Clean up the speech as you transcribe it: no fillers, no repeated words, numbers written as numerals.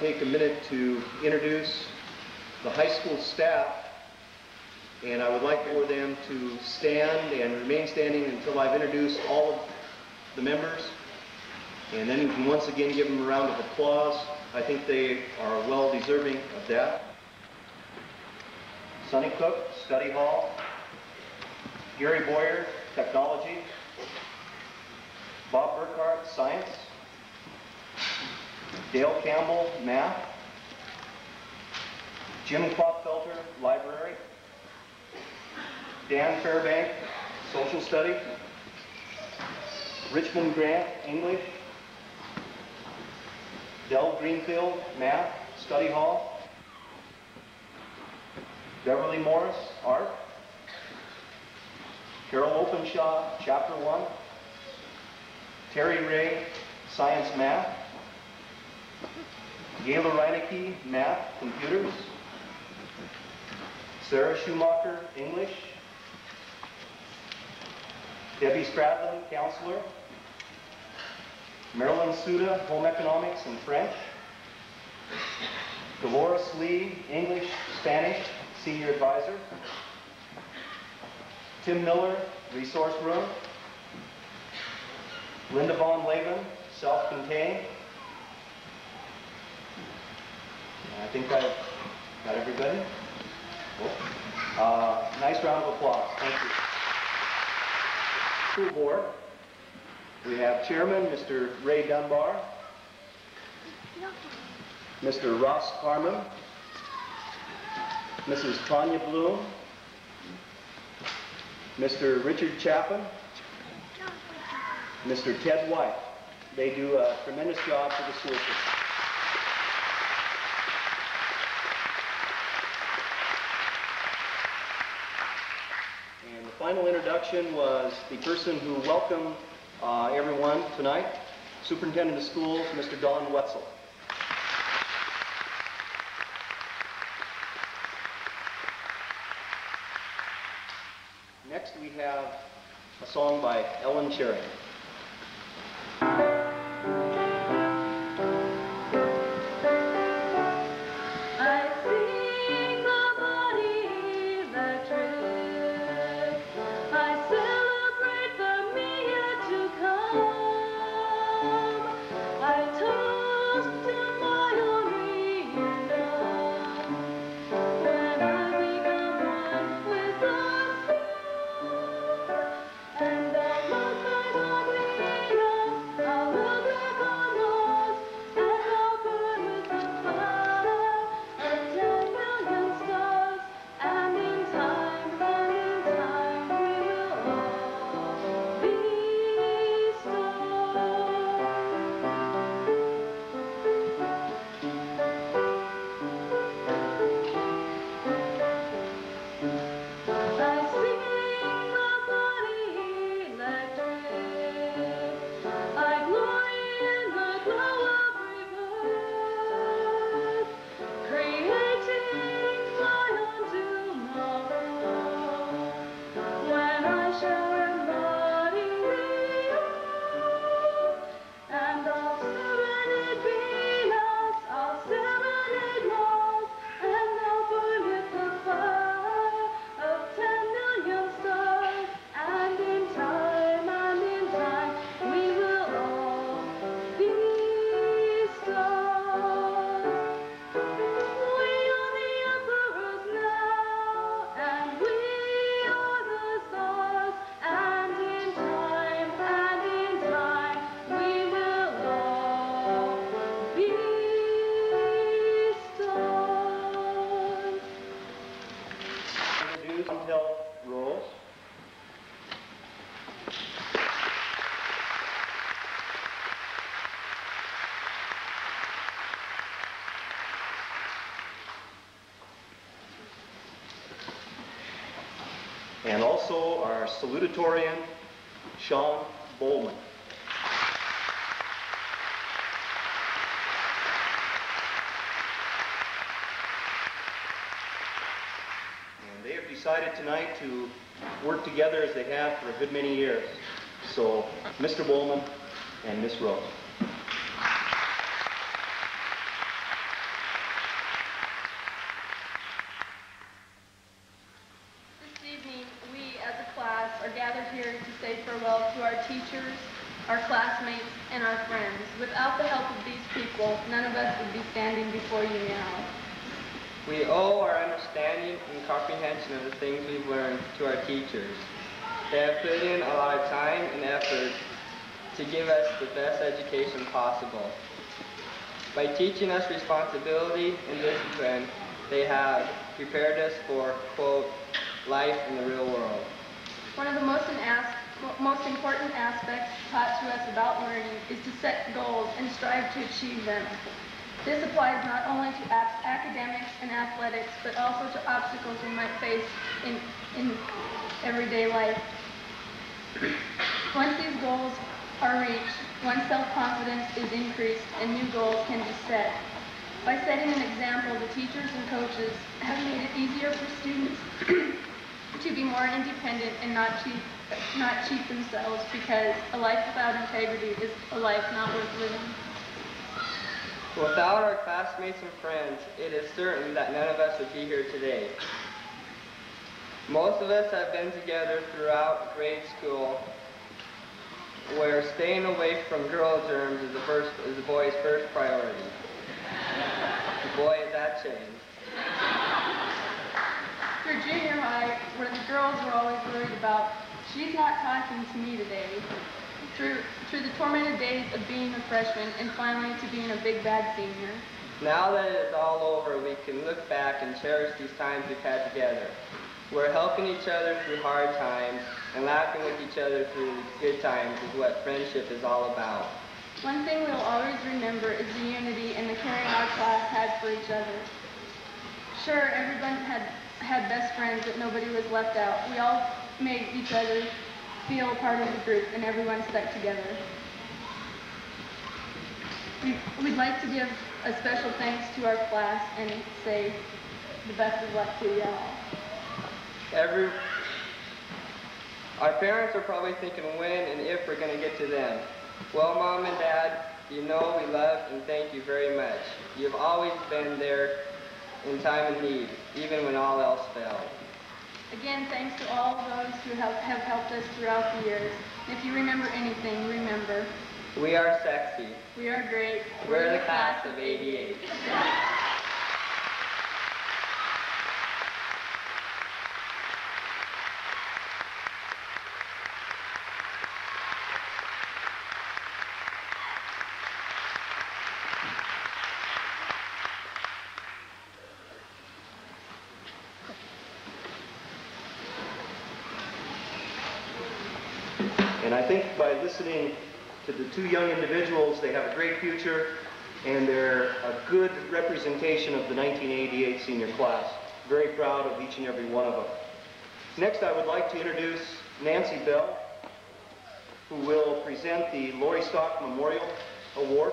take a minute to introduce the high school staff, and I would like for them to stand and remain standing until I've introduced all of the members, and then we can once again give them a round of applause. I think they are well deserving of that. Sonny Cook, Study Hall. Gary Boyer, Technology. Bob Burkhart, Science. Dale Campbell, Math. Jim Klopfelter, Library. Dan Fairbank, Social Studies. Richmond Grant, English. Del Greenfield, Math, Study Hall. Beverly Morris, Art. Carol Openshaw, Chapter 1. Terry Ray, Science Math. Gayla Reinecke, Math, Computers. Sarah Schumacher, English. Debbie Stradlin, Counselor. Marilyn Suda, Home Economics and French. Dolores Lee, English, Spanish, Senior Advisor. Tim Miller, Resource Room. Linda Von Laven, Self-Contained. I think I've got everybody. Cool. Nice round of applause. Thank you. School Board. We have Chairman, Mr. Ray Dunbar. Mr. Ross Carman. Mrs. Tanya Bloom. Mr. Richard Chapin. Mr. Ted White. They do a tremendous job for the school system. And the final introduction was the person who welcomed everyone tonight, Superintendent of Schools, Mr. Don Wetzel. Next we have a song by Ellen Cherry. And also our salutatorian, Sean Bowman. And they have decided tonight to work together as they have for a good many years. So, Mr. Bowman and Miss Rose. are gathered here to say farewell to our teachers, our classmates, and our friends. Without the help of these people, none of us would be standing before you now. We owe our understanding and comprehension of the things we've learned to our teachers. They have put in a lot of time and effort to give us the best education possible. By teaching us responsibility and discipline, they have prepared us for, quote, life in the real world. One of the most important aspects taught to us about learning is to set goals and strive to achieve them. This applies not only to academics and athletics, but also to obstacles we might face in everyday life. Once these goals are reached, one's self-confidence is increased and new goals can be set. By setting an example, the teachers and coaches have made it easier for students to be more independent and not cheat themselves, because a life without integrity is a life not worth living. Without our classmates and friends, it is certain that none of us would be here today. Most of us have been together throughout grade school, where staying away from girl germs is the boy's first priority. Boy, has that changed. Through junior high, where the girls were always worried about, she's not talking to me today. Through the tormented days of being a freshman and finally to being a big bad senior. Now that it is all over, we can look back and cherish these times we've had together. We're helping each other through hard times and laughing with each other through good times is what friendship is all about. One thing we'll always remember is the unity and the caring our class had for each other. Sure, everyone had best friends, but nobody was left out. We all made each other feel a part of the group, and everyone stuck together. We'd like to give a special thanks to our class and say the best of luck to you all. Our parents are probably thinking when and if we're going to get to them. Well, Mom and Dad, you know we love and thank you very much. You've always been there in time of need, even when all else failed. Again, thanks to all of those who have helped us throughout the years. If you remember anything, remember. We are sexy. We are great. We're the class of '88. And I think by listening to the two young individuals, they have a great future, and they're a good representation of the 1988 senior class. Very proud of each and every one of them. Next, I would like to introduce Nancy Bell, who will present the Lori Stock Memorial Award.